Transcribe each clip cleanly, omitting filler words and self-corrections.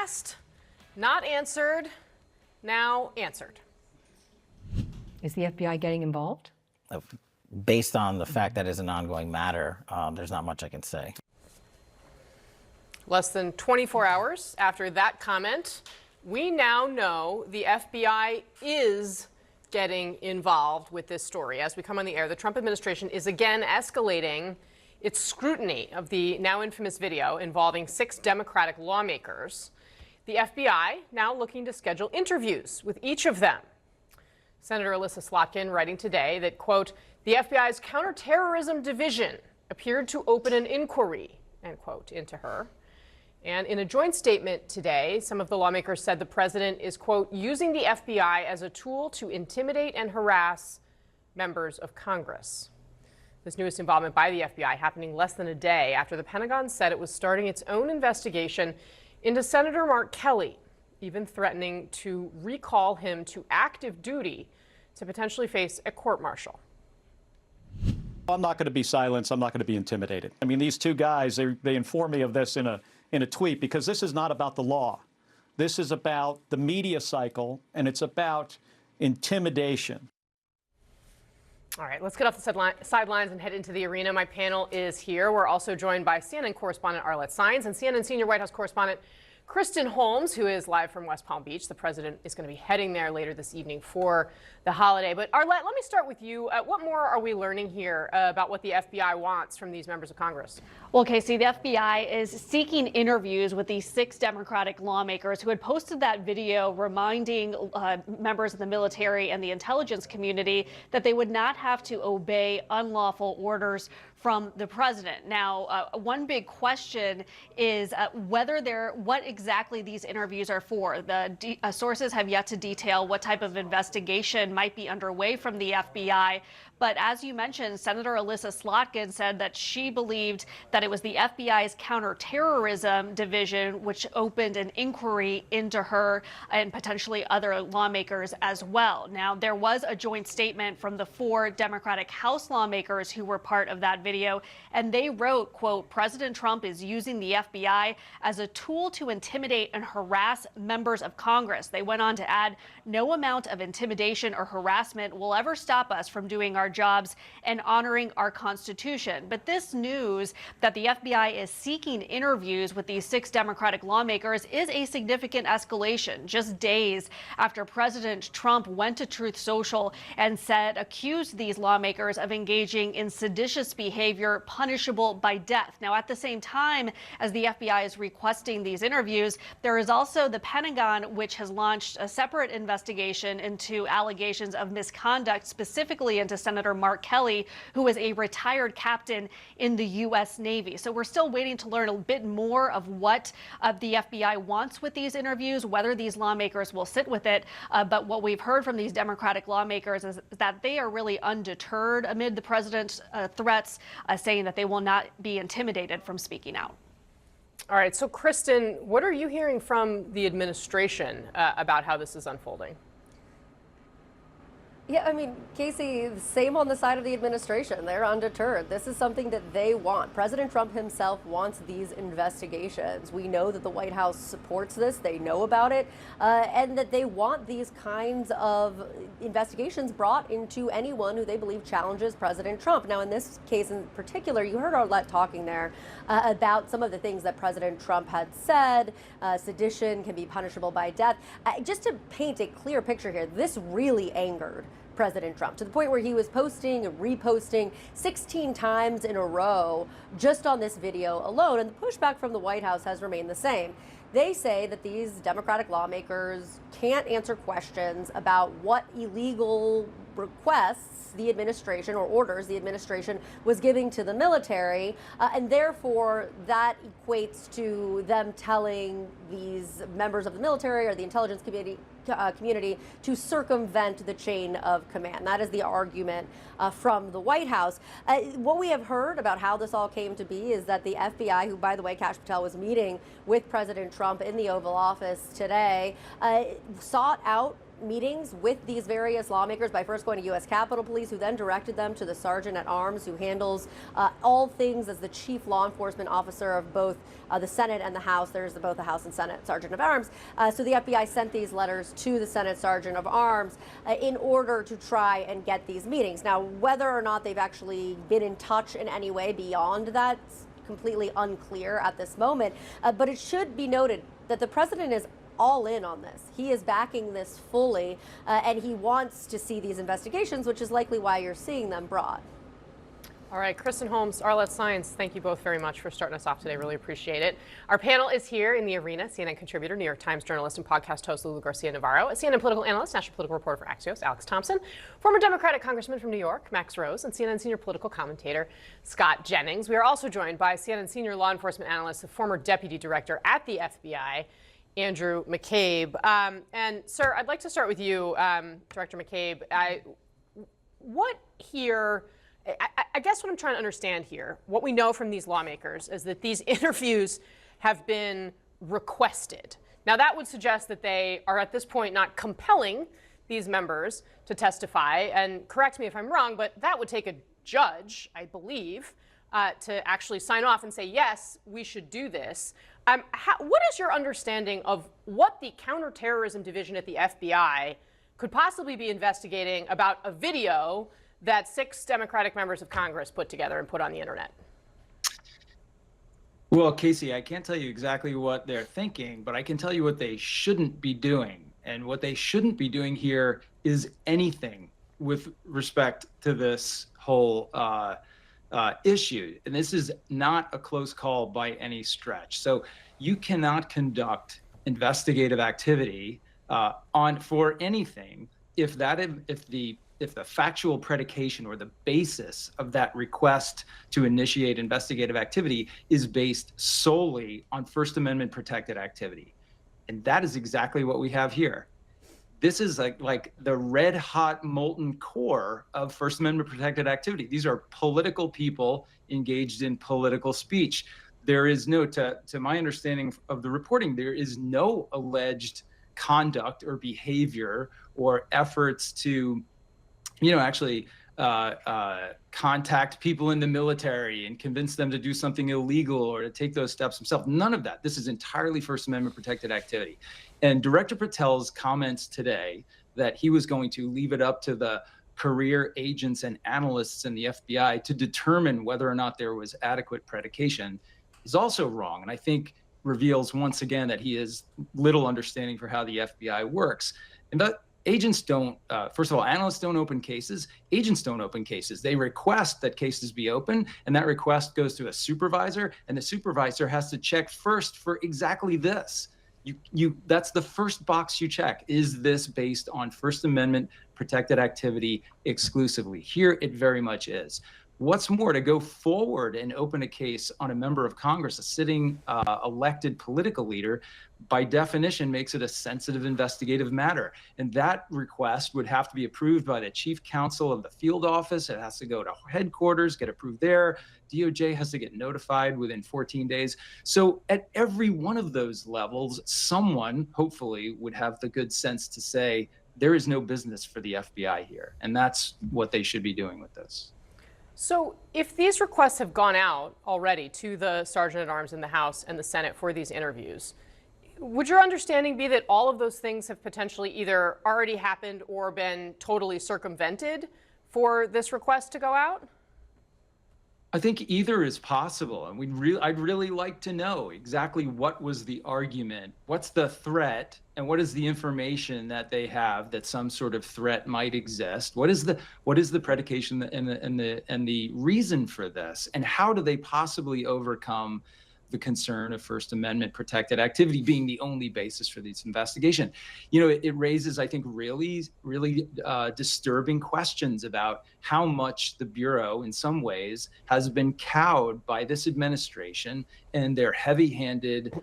asked, not answered, now answered. Is the FBI getting involved? Based on the fact that it's an ongoing matter, there's not much I can say. Less than 24 hours after that comment, we now know the FBI is getting involved with this story. As we come on the air, the Trump administration is again escalating its scrutiny of the now infamous video involving 6 Democratic lawmakers. The FBI now looking to schedule interviews with each of them. Senator Alyssa Slotkin writing today that, quote, the FBI's counterterrorism division appeared to open an inquiry, end quote, into her. And in a joint statement today, some of the lawmakers said the president is, quote, using the FBI as a tool to intimidate and harass members of Congress. This newest involvement by the FBI happening less than a day after the Pentagon said it was starting its own investigation into Senator Mark Kelly, even threatening to recall him to active duty to potentially face a court-martial. I'm not going to be silenced. I'm not going to be intimidated. I mean, these two guys, they inform me of this in a tweet, because this is not about the law. This is about the media cycle, and it's about intimidation. All right, let's get off the sidelines and head into the arena. My panel is here. We're also joined by CNN correspondent Arlette Saenz and CNN senior White House correspondent Kristen Holmes, who is live from West Palm Beach. The president is going to be heading there later this evening for the holiday. But Arlette, let me start with you. What more are we learning here about what the FBI wants from these members of Congress? Well, Casey, the FBI is seeking interviews with these 6 Democratic lawmakers who had posted that video reminding members of the military and the intelligence community that they would not have to obey unlawful orders from the president. Now, one big question is what exactly these interviews are for. The sources have yet to detail what type of investigation might be underway from the FBI. But as you mentioned, Senator Alyssa Slotkin said that she believed that it was the FBI's counterterrorism division which opened an inquiry into her and potentially other lawmakers as well. Now, there was a joint statement from the 4 Democratic House lawmakers who were part of that video, and they wrote, quote, President Trump is using the FBI as a tool to intimidate and harass members of Congress. They went on to add, no amount of intimidation or harassment will ever stop us from doing our jobs and honoring our Constitution. But this news that the FBI is seeking interviews with these 6 Democratic lawmakers is a significant escalation, just days after President Trump went to Truth Social and accused these lawmakers of engaging in seditious behavior punishable by death. Now, at the same time as the FBI is requesting these interviews, there is also the Pentagon, which has launched a separate investigation into allegations of misconduct, specifically into Senator Mark Kelly, who is a retired captain in the U.S. Navy. So we're still waiting to learn a bit more of what the FBI wants with these interviews, whether these lawmakers will sit with it. But what we've heard from these Democratic lawmakers is that they are really undeterred amid the president's threats, saying that they will not be intimidated from speaking out. All right, so Kristen, what are you hearing from the administration about how this is unfolding? Yeah, I mean, Casey, same on the side of the administration. They're undeterred. This is something that they want. President Trump himself wants these investigations. We know that the White House supports this. They know about it, and that they want these kinds of investigations brought into anyone who they believe challenges President Trump. Now, in this case in particular, you heard Arlette talking there about some of the things that President Trump had said. Sedition can be punishable by death. Just to paint a clear picture here, this really angered President Trump to the point where he was posting and reposting 16 times in a row just on this video alone. And the pushback from the White House has remained the same. They say that these Democratic lawmakers can't answer questions about what illegal requests the administration or orders the administration was giving to the military, and therefore that equates to them telling these members of the military or the intelligence community to circumvent the chain of command. That is the argument from the White House. What we have heard about how this all came to be is that the FBI, who, by the way, Kash Patel was meeting with President Trump in the Oval Office today, sought out meetings with these various lawmakers by first going to U.S. Capitol Police, who then directed them to the Sergeant at Arms, who handles all things as the chief law enforcement officer of both the Senate and the House. There's both the House and Senate Sergeant of Arms. So the FBI sent these letters to the Senate Sergeant of Arms in order to try and get these meetings. Now, whether or not they've actually been in touch in any way beyond that, completely unclear at this moment. But it should be noted that the president is all in on this. He is backing this fully, and he wants to see these investigations, which is likely why you're seeing them brought. All right, Kristen Holmes, Arlette Science, thank you both very much for starting us off today. Really appreciate it. Our panel is here in the arena. CNN contributor, New York Times journalist, and podcast host Lulu Garcia-Navarro, a CNN political analyst, national political reporter for Axios, Alex Thompson, former Democratic congressman from New York, Max Rose, and CNN senior political commentator, Scott Jennings. We are also joined by CNN senior law enforcement analyst, the former deputy director at the FBI, Andrew McCabe. And sir, I'd like to start with you, Director McCabe. What here... I guess what I'm trying to understand here, what we know from these lawmakers is that these interviews have been requested. Now, that would suggest that they are at this point not compelling these members to testify. And correct me if I'm wrong, but that would take a judge, I believe, to actually sign off and say, yes, we should do this. What is your understanding of what the counterterrorism division at the FBI could possibly be investigating about a video that 6 Democratic members of Congress put together and put on the internet? Well, Casey, I can't tell you exactly what they're thinking, but I can tell you what they shouldn't be doing. And what they shouldn't be doing here is anything with respect to this whole issue. And this is not a close call by any stretch. So you cannot conduct investigative activity for anything if the factual predication or the basis of that request to initiate investigative activity is based solely on First Amendment protected activity. And that is exactly what we have here. This is like the red hot molten core of First Amendment protected activity. These are political people engaged in political speech. There is no, to my understanding of the reporting, there is no alleged conduct or behavior or efforts to actually contact people in the military and convince them to do something illegal or to take those steps themselves. None of that. This is entirely First Amendment protected activity. And Director Patel's comments today that he was going to leave it up to the career agents and analysts in the FBI to determine whether or not there was adequate predication is also wrong. And I think reveals once again that he has little understanding for how the FBI works. And that agents don't, first of all, analysts don't open cases. Agents don't open cases. They request that cases be open, and that request goes to a supervisor, and the supervisor has to check first for exactly this. That's the first box you check. Is this based on First Amendment protected activity exclusively? Here it very much is. What's more, to go forward and open a case on a member of Congress, a sitting elected political leader, by definition makes it a sensitive investigative matter. And that request would have to be approved by the chief counsel of the field office. It has to go to headquarters, get approved there. DOJ has to get notified within 14 days. So at every one of those levels, someone hopefully would have the good sense to say, there is no business for the FBI here. And that's what they should be doing with this. So if these requests have gone out already to the Sergeant at Arms in the House and the Senate for these interviews, would your understanding be that all of those things have potentially either already happened or been totally circumvented for this request to go out? I think either is possible, and I'd really like to know exactly what was the argument, what's the threat, and what is the information that they have that some sort of threat might exist. What is the predication and the reason for this, and how do they possibly overcome the concern of First Amendment protected activity being the only basis for this investigation? It raises, I think, really disturbing questions about how much the Bureau, in some ways, has been cowed by this administration and their heavy-handed,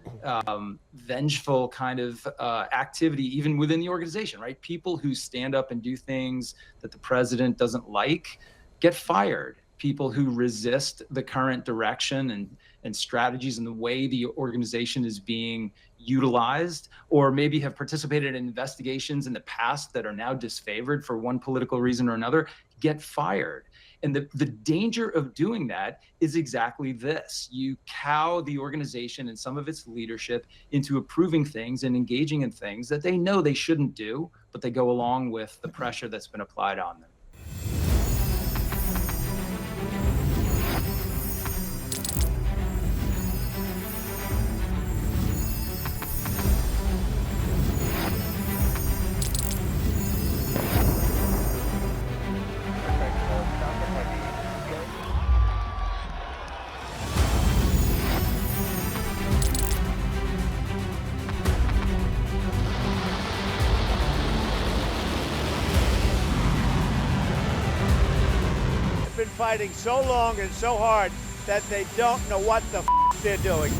vengeful kind of activity, even within the organization, right? People who stand up and do things that the president doesn't like get fired. People who resist the current direction and strategies and the way the organization is being utilized or maybe have participated in investigations in the past that are now disfavored for one political reason or another get fired. And the danger of doing that is exactly this. You cow the organization and some of its leadership into approving things and engaging in things that they know they shouldn't do, but they go along with the pressure that's been applied on them. Been fighting so long and so hard that they don't know what the they're doing.